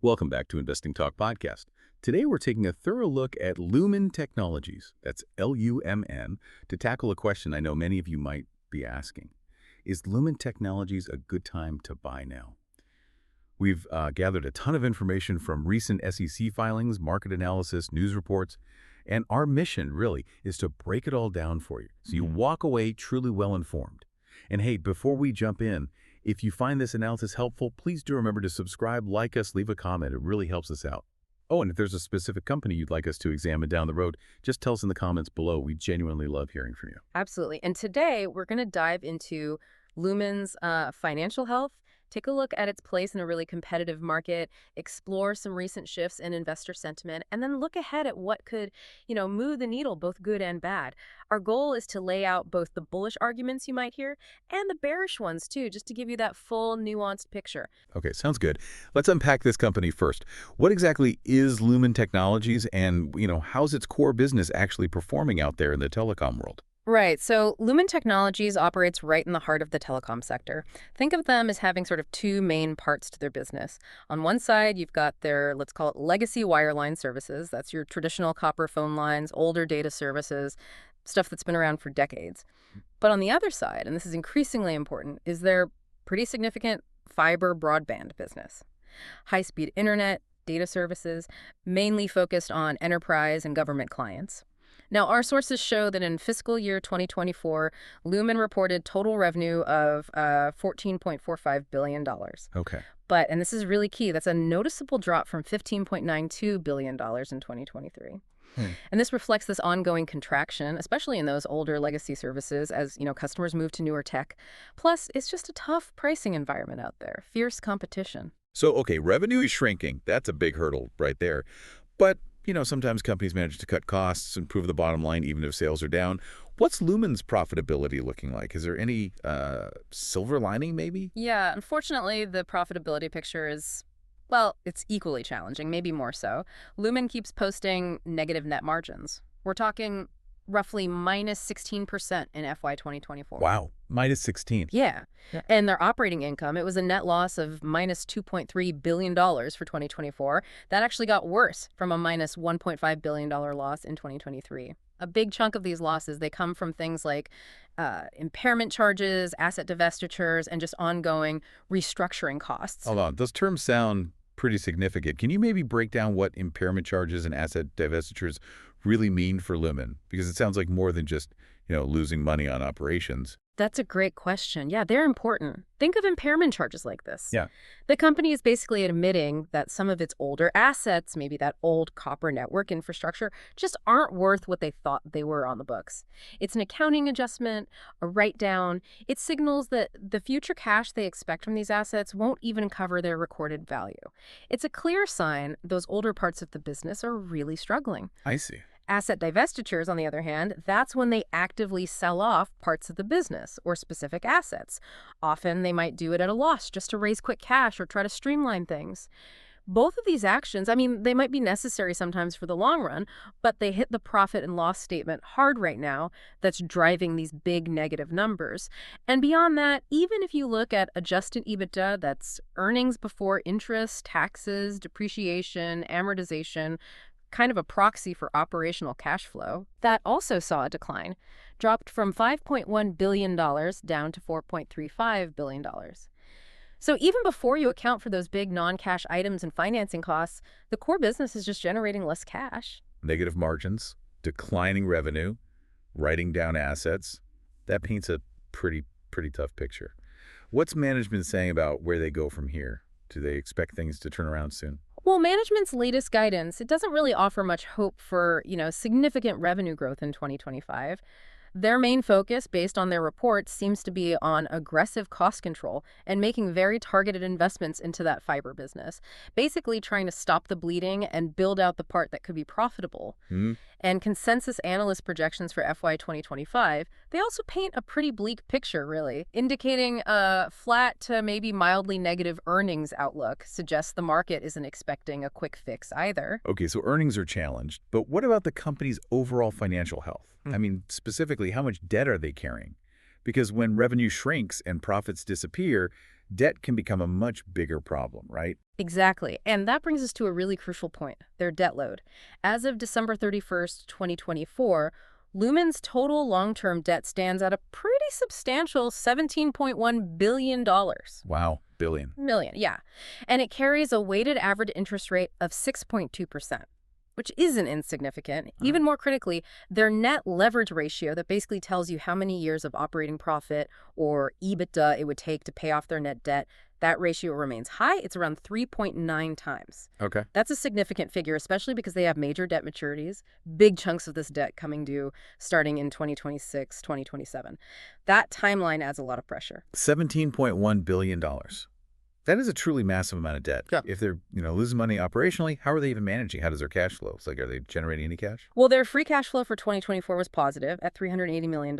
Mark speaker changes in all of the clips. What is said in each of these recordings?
Speaker 1: Welcome back to Investing Talk Podcast. Today we're taking a thorough look at Lumen Technologies, that's L-U-M-N, to tackle a question I know many of you might be asking. Is Lumen Technologies a good time to buy now? We've gathered a ton of information from recent SEC filings, market analysis, news reports, and our mission really is to break it all down for you so you walk away truly well-informed. And hey, before we jump in, if you find this analysis helpful, please do remember to subscribe, like us, leave a comment. It really helps us out. Oh, and if there's a specific company you'd like us to examine down the road, just tell us in the comments below. We genuinely love hearing from you.
Speaker 2: Absolutely. And today we're going to dive into Lumen's financial health, take a look at its place in a really competitive market, explore some recent shifts in investor sentiment, and then look ahead at what could, move the needle, both good and bad. Our goal is to lay out both the bullish arguments you might hear and the bearish ones too, just to give you that full nuanced picture.
Speaker 1: Okay, sounds good. Let's unpack this company first. What exactly is Lumen Technologies and, how's its core business actually performing out there in the telecom world?
Speaker 2: Right. So Lumen Technologies operates right in the heart of the telecom sector. Think of them as having sort of two main parts to their business. On one side, you've got their, let's call it legacy wireline services. That's your traditional copper phone lines, older data services, stuff that's been around for decades. But on the other side, and this is increasingly important, is their pretty significant fiber broadband business. High-speed internet, data services, mainly focused on enterprise and government clients. Now, our sources show that in fiscal year 2024, Lumen reported total revenue of $14.45 billion.
Speaker 1: Okay.
Speaker 2: But, and this is really key, that's a noticeable drop from $15.92 billion in 2023. And this reflects this ongoing contraction, especially in those older legacy services as, customers move to newer tech. Plus, it's just a tough pricing environment out there, fierce competition.
Speaker 1: So, okay, revenue is shrinking. That's a big hurdle right there. But sometimes companies manage to cut costs, improve the bottom line, even if sales are down. What's Lumen's profitability looking like? Is there any silver lining, maybe?
Speaker 2: Yeah, unfortunately, the profitability picture is, well, it's equally challenging, maybe more so. Lumen keeps posting negative net margins. We're talking roughly minus 16% in FY 2024.
Speaker 1: Wow, minus 16.
Speaker 2: Yeah. And their operating income, it was a net loss of minus $2.3 billion for 2024. That actually got worse from a minus $1.5 billion loss in 2023. A big chunk of these losses, they come from things like impairment charges, asset divestitures, and just ongoing restructuring costs.
Speaker 1: Hold on, those terms sound pretty significant. Can you maybe break down what impairment charges and asset divestitures really mean for Lumen? Because it sounds like more than just, losing money on operations.
Speaker 2: That's a great question. Yeah, they're important. Think of impairment charges like this.
Speaker 1: Yeah.
Speaker 2: The company is basically admitting that some of its older assets, maybe that old copper network infrastructure, just aren't worth what they thought they were on the books. It's an accounting adjustment, a write-down. It signals that the future cash they expect from these assets won't even cover their recorded value. It's a clear sign those older parts of the business are really struggling.
Speaker 1: I see.
Speaker 2: Asset divestitures, on the other hand, that's when they actively sell off parts of the business or specific assets. Often they might do it at a loss just to raise quick cash or try to streamline things. Both of these actions, they might be necessary sometimes for the long run, but they hit the profit and loss statement hard right now. That's driving these big negative numbers. And beyond that, even if you look at adjusted EBITDA, that's earnings before interest, taxes, depreciation, amortization, kind of a proxy for operational cash flow, that also saw a decline, dropped from $5.1 billion down to $4.35 billion. So even before you account for those big non-cash items and financing costs, the core business is just generating less cash.
Speaker 1: Negative margins, declining revenue, writing down assets. That paints a pretty tough picture. What's management saying about where they go from here? Do they expect things to turn around soon?
Speaker 2: Well, management's latest guidance, it doesn't really offer much hope for, significant revenue growth in 2025. Their main focus, based on their reports, seems to be on aggressive cost control and making very targeted investments into that fiber business, basically trying to stop the bleeding and build out the part that could be profitable. And consensus analyst projections for FY 2025, they also paint a pretty bleak picture, really, indicating a flat to maybe mildly negative earnings outlook suggests the market isn't expecting a quick fix either.
Speaker 1: Okay, so earnings are challenged, but what about the company's overall financial health? Specifically, how much debt are they carrying? Because when revenue shrinks and profits disappear, debt can become a much bigger problem, right?
Speaker 2: Exactly. And that brings us to a really crucial point, their debt load. As of December 31st, 2024, Lumen's total long-term debt stands at a pretty substantial $17.1 billion.
Speaker 1: Wow, billion.
Speaker 2: Million, yeah. And it carries a weighted average interest rate of 6.2%, which isn't insignificant. Even more critically, their net leverage ratio that basically tells you how many years of operating profit or EBITDA it would take to pay off their net debt, that ratio remains high. It's around 3.9 times.
Speaker 1: Okay.
Speaker 2: That's a significant figure, especially because they have major debt maturities, big chunks of this debt coming due starting in 2026, 2027. That timeline adds a lot of pressure.
Speaker 1: $17.1 billion. That is a truly massive amount of debt.
Speaker 2: Yeah.
Speaker 1: If they're, losing money operationally, how are they even managing? How does their cash flow? It's like, are they generating any cash?
Speaker 2: Well, their free cash flow for 2024 was positive at $380 million.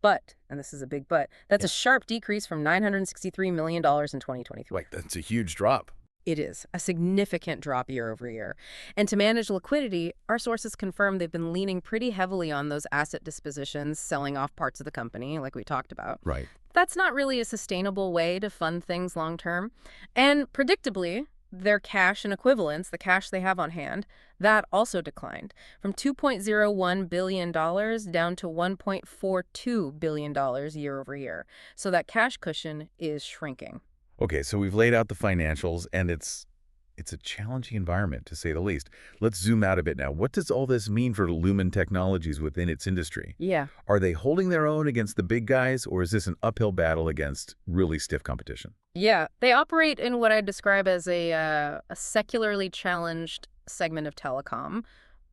Speaker 2: But, and this is a big but, that's a sharp decrease from $963 million in 2023.
Speaker 1: Wait, that's a huge drop.
Speaker 2: It is a significant drop year over year. And to manage liquidity, our sources confirm they've been leaning pretty heavily on those asset dispositions, selling off parts of the company, like we talked about.
Speaker 1: Right.
Speaker 2: That's not really a sustainable way to fund things long term. And predictably, their cash and equivalents, the cash they have on hand, that also declined from $2.01 billion down to $1.42 billion year over year. So that cash cushion is shrinking.
Speaker 1: Okay, so we've laid out the financials, and it's a challenging environment, to say the least. Let's zoom out a bit now. What does all this mean for Lumen Technologies within its industry?
Speaker 2: Yeah.
Speaker 1: Are they holding their own against the big guys, or is this an uphill battle against really stiff competition?
Speaker 2: Yeah, they operate in what I'd describe as a secularly challenged segment of telecom,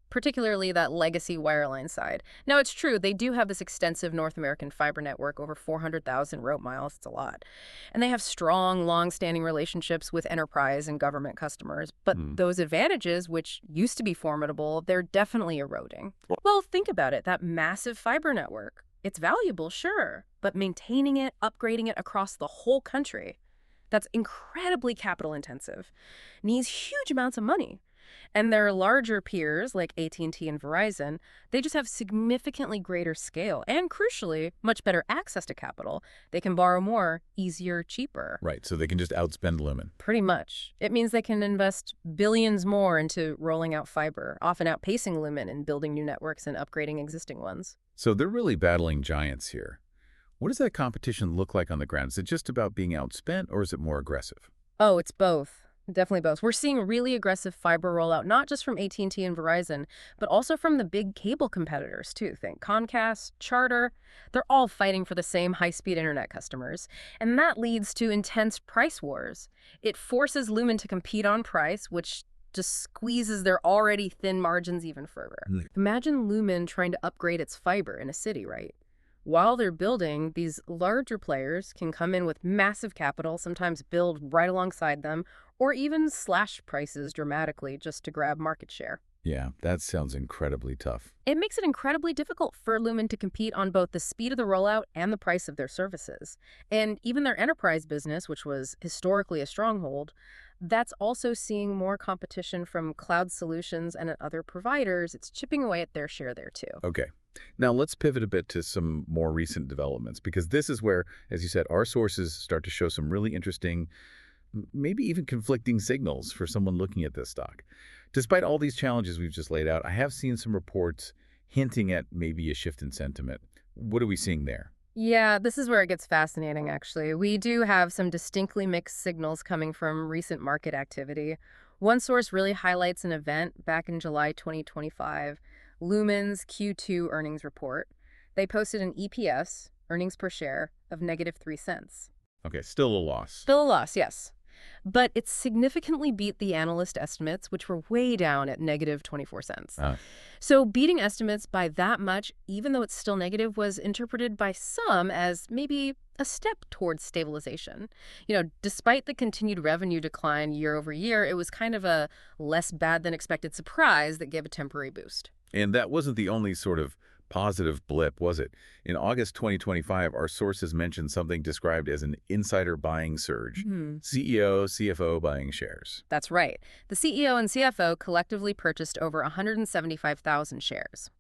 Speaker 2: particularly that legacy wireline side. Now, it's true, they do have this extensive North American fiber network, over 400,000 rope miles. It's a lot. And they have strong, long-standing relationships with enterprise and government customers. But those advantages, which used to be formidable, they're definitely eroding. Well, think about it. That massive fiber network, it's valuable, sure, but maintaining it, upgrading it across the whole country, that's incredibly capital intensive, needs huge amounts of money. And their larger peers, like AT&T and Verizon, they just have significantly greater scale and, crucially, much better access to capital. They can borrow more, easier, cheaper.
Speaker 1: Right, so they can just outspend Lumen.
Speaker 2: Pretty much. It means they can invest billions more into rolling out fiber, often outpacing Lumen in building new networks and upgrading existing ones.
Speaker 1: So they're really battling giants here. What does that competition look like on the ground? Is it just about being outspent, or is it more aggressive?
Speaker 2: Oh, it's both. Definitely both. We're seeing really aggressive fiber rollout, not just from AT&T and Verizon, but also from the big cable competitors, too. Think Comcast, Charter. They're all fighting for the same high-speed internet customers. And that leads to intense price wars. It forces Lumen to compete on price, which just squeezes their already thin margins even further. Imagine Lumen trying to upgrade its fiber in a city, right? While they're building, these larger players can come in with massive capital, sometimes build right alongside them, or even slash prices dramatically just to grab market share.
Speaker 1: Yeah, that sounds incredibly tough.
Speaker 2: It makes it incredibly difficult for Lumen to compete on both the speed of the rollout and the price of their services. And even their enterprise business, which was historically a stronghold, that's also seeing more competition from cloud solutions and other providers. It's chipping away at their share there, too.
Speaker 1: Okay. Now, let's pivot a bit to some more recent developments, because this is where, as you said, our sources start to show some really interesting, maybe even conflicting signals for someone looking at this stock. Despite all these challenges we've just laid out, I have seen some reports hinting at maybe a shift in sentiment. What are we seeing there?
Speaker 2: Yeah, this is where it gets fascinating, actually. We do have some distinctly mixed signals coming from recent market activity. One source really highlights an event back in July 2025, Lumen's Q2 earnings report. They posted an EPS, earnings per share, of -3 cents.
Speaker 1: Okay, still a loss.
Speaker 2: Still a loss, yes. But it significantly beat the analyst estimates, which were way down at -24 cents. So beating estimates by that much, even though it's still negative, was interpreted by some as maybe a step towards stabilization. Despite the continued revenue decline year over year, it was kind of a less bad than expected surprise that gave a temporary boost.
Speaker 1: And that wasn't the only sort of positive blip, was it? In August 2025, our sources mentioned something described as an insider buying surge. CEO, CFO buying shares.
Speaker 2: That's right. The CEO and CFO collectively purchased over 175,000 shares.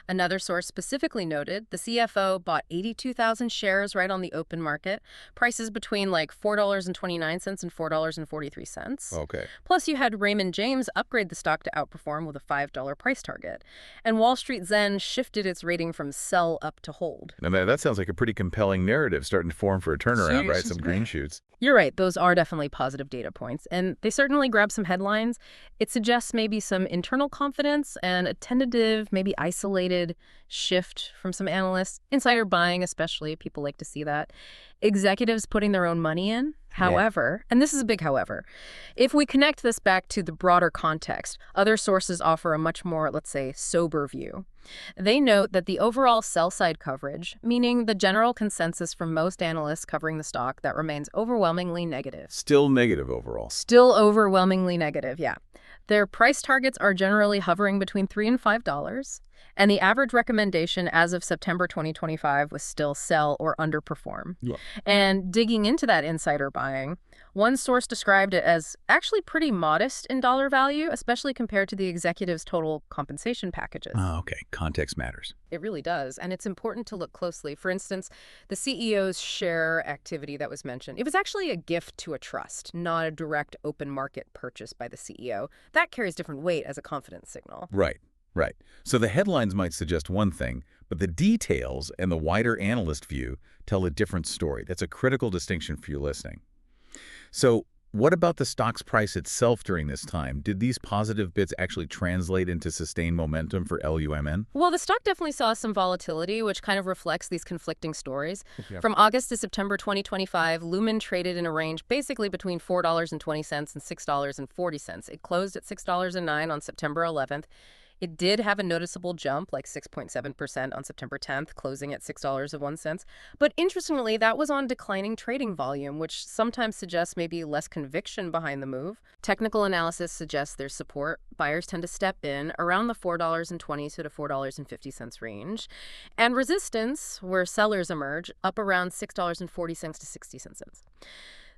Speaker 2: Another source specifically noted the CFO bought 82,000 shares right on the open market, prices between like $4.29 and $4.43.
Speaker 1: Okay.
Speaker 2: Plus, you had Raymond James upgrade the stock to outperform with a $5 price target. And Wall Street then shifted its rating from sell up to hold.
Speaker 1: Now, that sounds like a pretty compelling narrative starting to form for a turnaround, right? Some green shoots.
Speaker 2: You're right. Those are definitely positive data points, and they certainly grab some headlines. It suggests maybe some internal confidence and a tentative, maybe isolated shift from some analysts. Insider buying, especially, people like to see that. Executives putting their own money in. However, and this is a big however, if we connect this back to the broader context, other sources offer a much more, let's say, sober view. They note that the overall sell-side coverage, meaning the general consensus from most analysts covering the stock, that remains overwhelmingly negative.
Speaker 1: Still negative overall.
Speaker 2: Still overwhelmingly negative, yeah. Their price targets are generally hovering between $3 and $5, and the average recommendation as of September 2025 was still sell or underperform.
Speaker 1: Yeah.
Speaker 2: And digging into that insider buying, one source described it as actually pretty modest in dollar value, especially compared to the executives' total compensation packages.
Speaker 1: Oh, okay. Context matters.
Speaker 2: It really does, and it's important to look closely. For instance, the CEO's share activity that was mentioned, it was actually a gift to a trust, not a direct open market purchase by the CEO. That carries different weight as a confidence signal.
Speaker 1: Right. Right. So the headlines might suggest one thing, but the details and the wider analyst view tell a different story. That's a critical distinction for your listening. So what about the stock's price itself during this time? Did these positive bits actually translate into sustained momentum for LUMN?
Speaker 2: Well, the stock definitely saw some volatility, which kind of reflects these conflicting stories.
Speaker 1: Yeah.
Speaker 2: From August to September 2025, Lumen traded in a range basically between $4.20 and $6.40. It closed at $6.09 on September 11th. It did have a noticeable jump, like 6.7% on September 10th, closing at $6.01. But interestingly, that was on declining trading volume, which sometimes suggests maybe less conviction behind the move. Technical analysis suggests there's support. Buyers tend to step in around the $4.20 to $4.50 range. And resistance, where sellers emerge, up around $6.40 to 60 cents.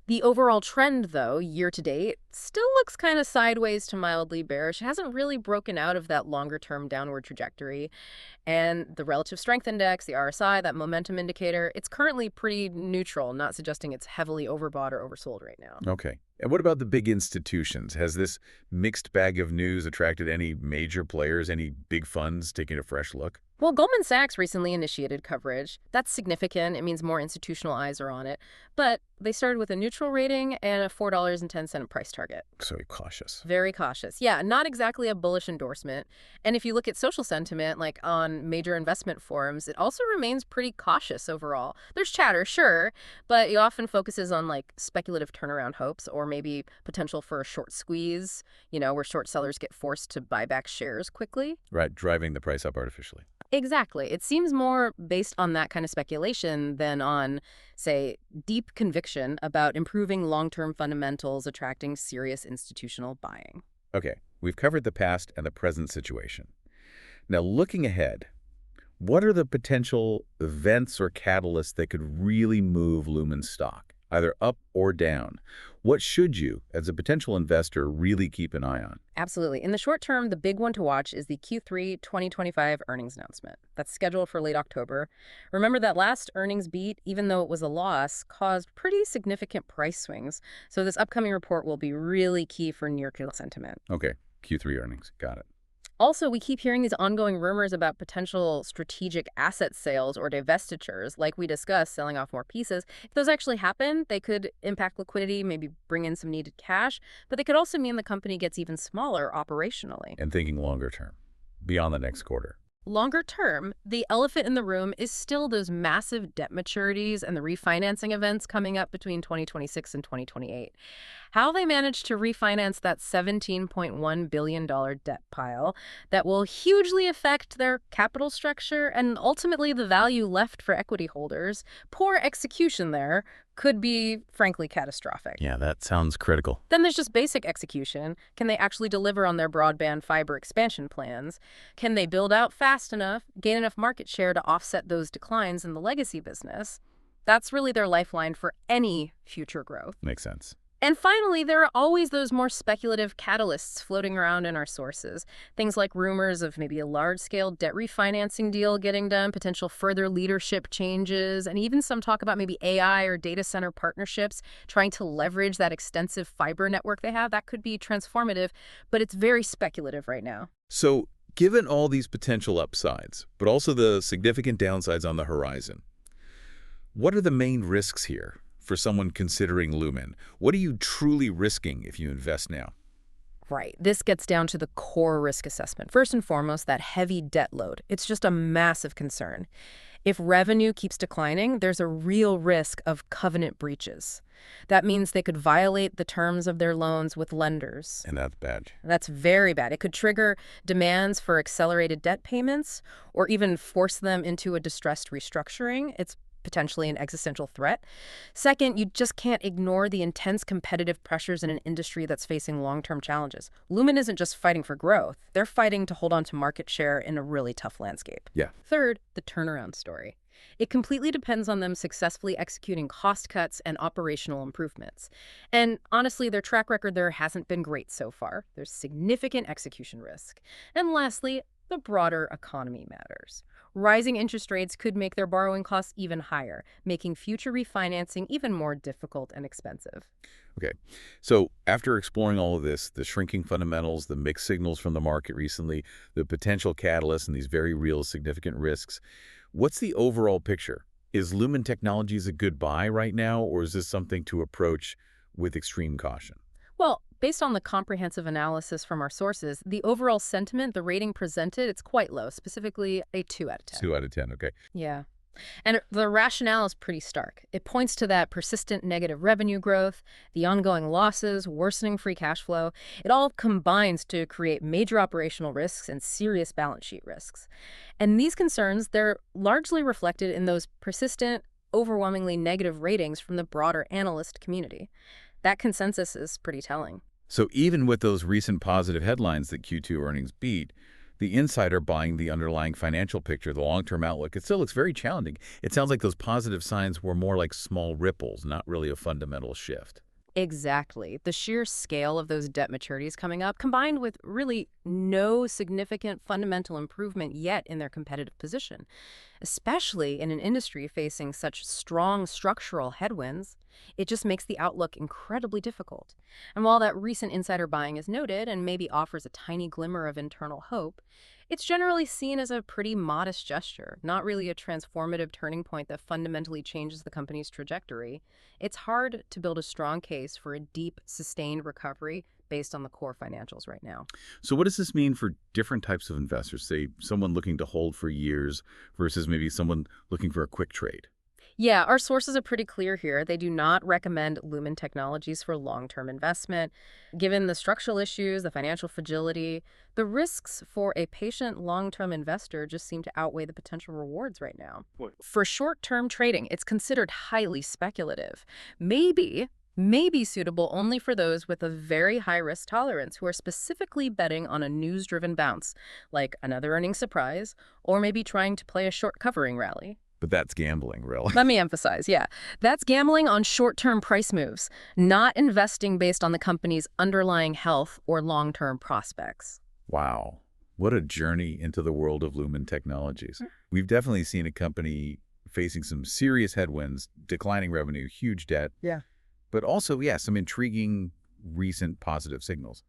Speaker 2: The overall trend, though, year to date, still looks kind of sideways to mildly bearish. It hasn't really broken out of that longer-term downward trajectory. And the relative strength index, the RSI, that momentum indicator, it's currently pretty neutral, not suggesting it's heavily overbought or oversold right now.
Speaker 1: Okay. And what about the big institutions? Has this mixed bag of news attracted any major players, any big funds taking a fresh look?
Speaker 2: Well, Goldman Sachs recently initiated coverage. That's significant. It means more institutional eyes are on it. But they started with a neutral rating and a $4.10 price target.
Speaker 1: So cautious.
Speaker 2: Very cautious. Yeah, not exactly a bullish endorsement. And if you look at social sentiment, like on major investment forums, it also remains pretty cautious overall. There's chatter, sure, but it often focuses on like speculative turnaround hopes or maybe potential for a short squeeze, where short sellers get forced to buy back shares quickly.
Speaker 1: Right, driving the price up artificially.
Speaker 2: Exactly. It seems more based on that kind of speculation than on, say, deep conviction about improving long-term fundamentals attracting serious institutional buying.
Speaker 1: Okay, we've covered the past and the present situation. Now, looking ahead, what are the potential events or catalysts that could really move Lumen's stock, either up or down? What should you, as a potential investor, really keep an eye on?
Speaker 2: Absolutely. In the short term, the big one to watch is the Q3 2025 earnings announcement. That's scheduled for late October. Remember that last earnings beat, even though it was a loss, caused pretty significant price swings. So this upcoming report will be really key for near-term sentiment.
Speaker 1: Okay, Q3 earnings. Got it.
Speaker 2: Also, we keep hearing these ongoing rumors about potential strategic asset sales or divestitures, like we discussed, selling off more pieces. If those actually happen, they could impact liquidity, maybe bring in some needed cash, but they could also mean the company gets even smaller operationally.
Speaker 1: And thinking longer term, beyond the next quarter.
Speaker 2: Longer term, the elephant in the room is still those massive debt maturities and the refinancing events coming up between 2026 and 2028. How they manage to refinance that $17.1 billion debt pile that will hugely affect their capital structure and ultimately the value left for equity holders. Poor execution there could be, frankly, catastrophic.
Speaker 1: Yeah, that sounds critical.
Speaker 2: Then there's just basic execution. Can they actually deliver on their broadband fiber expansion plans? Can they build out fast enough, gain enough market share to offset those declines in the legacy business? That's really their lifeline for any future growth.
Speaker 1: Makes sense.
Speaker 2: And finally, there are always those more speculative catalysts floating around in our sources. Things like rumors of maybe a large-scale debt refinancing deal getting done, potential further leadership changes, and even some talk about maybe AI or data center partnerships trying to leverage that extensive fiber network they have. That could be transformative, but it's very speculative right now.
Speaker 1: So, given all these potential upsides, but also the significant downsides on the horizon, what are the main risks here for someone considering Lumen? What are you truly risking if you invest now?
Speaker 2: Right. This gets down to the core risk assessment. First and foremost, that heavy debt load. It's just a massive concern. If revenue keeps declining, there's a real risk of covenant breaches. That means they could violate the terms of their loans with lenders.
Speaker 1: And that's bad.
Speaker 2: That's very bad. It could trigger demands for accelerated debt payments or even force them into a distressed restructuring. It's potentially an existential threat. Second, you just can't ignore the intense competitive pressures in an industry that's facing long-term challenges. Lumen isn't just fighting for growth. They're fighting to hold on to market share in a really tough landscape.
Speaker 1: Yeah.
Speaker 2: Third, the turnaround story. It completely depends on them successfully executing cost cuts and operational improvements. And honestly, their track record there hasn't been great so far. There's significant execution risk. And lastly, the broader economy matters. Rising interest rates could make their borrowing costs even higher, making future refinancing even more difficult and expensive.
Speaker 1: Okay. So after exploring all of this, the shrinking fundamentals, the mixed signals from the market recently, the potential catalysts, and these very real significant risks, what's the overall picture? Is Lumen Technologies a good buy right now, or is this something to approach with extreme caution?
Speaker 2: Well, based on the comprehensive analysis from our sources, the overall sentiment, the rating presented, it's quite low, specifically a 2 out of 10.
Speaker 1: 2 out of 10, okay.
Speaker 2: Yeah. And the rationale is pretty stark. It points to that persistent negative revenue growth, the ongoing losses, worsening free cash flow. It all combines to create major operational risks and serious balance sheet risks. And these concerns, they're largely reflected in those persistent, overwhelmingly negative ratings from the broader analyst community. That consensus is pretty telling.
Speaker 1: So even with those recent positive headlines that Q2 earnings beat, the insider buying the underlying financial picture, the long-term outlook, it still looks very challenging. It sounds like those positive signs were more like small ripples, not really a fundamental shift.
Speaker 2: Exactly. The sheer scale of those debt maturities coming up, combined with really no significant fundamental improvement yet in their competitive position, especially in an industry facing such strong structural headwinds, it just makes the outlook incredibly difficult. And while that recent insider buying is noted and maybe offers a tiny glimmer of internal hope, it's generally seen as a pretty modest gesture, not really a transformative turning point that fundamentally changes the company's trajectory. It's hard to build a strong case for a deep, sustained recovery based on the core financials right now.
Speaker 1: So what does this mean for different types of investors, say someone looking to hold for years versus maybe someone looking for a quick trade?
Speaker 2: Yeah, our sources are pretty clear here. They do not recommend Lumen Technologies for long-term investment. Given the structural issues, the financial fragility, the risks for a patient long-term investor just seem to outweigh the potential rewards right now. For short-term trading, it's considered highly speculative. Maybe suitable only for those with a very high risk tolerance who are specifically betting on a news-driven bounce, like another earnings surprise, or maybe trying to play a short covering rally.
Speaker 1: But that's gambling, really.
Speaker 2: Let me emphasize, yeah. That's gambling on short-term price moves, not investing based on the company's underlying health or long-term prospects.
Speaker 1: Wow. What a journey into the world of Lumen Technologies. We've definitely seen a company facing some serious headwinds, declining revenue, huge debt.
Speaker 2: Yeah.
Speaker 1: But also, yeah, some intriguing recent positive signals,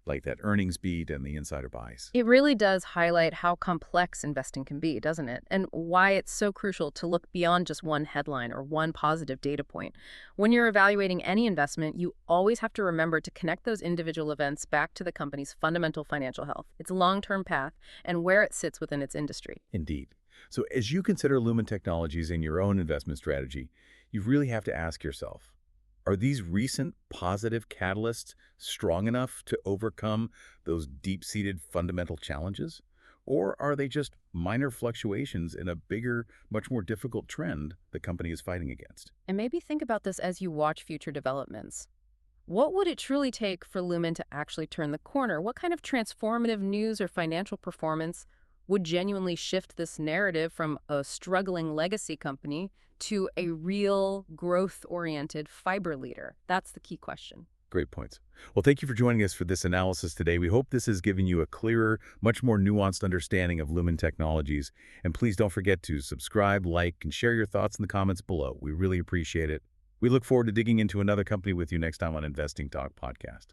Speaker 1: like that earnings beat and the insider buys.
Speaker 2: It really does highlight how complex investing can be, doesn't it? And why it's so crucial to look beyond just one headline or one positive data point. When you're evaluating any investment, you always have to remember to connect those individual events back to the company's fundamental financial health, its long-term path, and where it sits within its industry.
Speaker 1: Indeed. So as you consider Lumen Technologies in your own investment strategy, you really have to ask yourself, are these recent positive catalysts strong enough to overcome those deep-seated fundamental challenges? Or are they just minor fluctuations in a bigger, much more difficult trend the company is fighting against?
Speaker 2: And maybe think about this as you watch future developments. What would it truly take for Lumen to actually turn the corner? What kind of transformative news or financial performance would genuinely shift this narrative from a struggling legacy company to a real growth-oriented fiber leader? That's the key question.
Speaker 1: Great points. Well, thank you for joining us for this analysis today. We hope this has given you a clearer, much more nuanced understanding of Lumen Technologies. And please don't forget to subscribe, like, and share your thoughts in the comments below. We really appreciate it. We look forward to digging into another company with you next time on Investing Talk Podcast.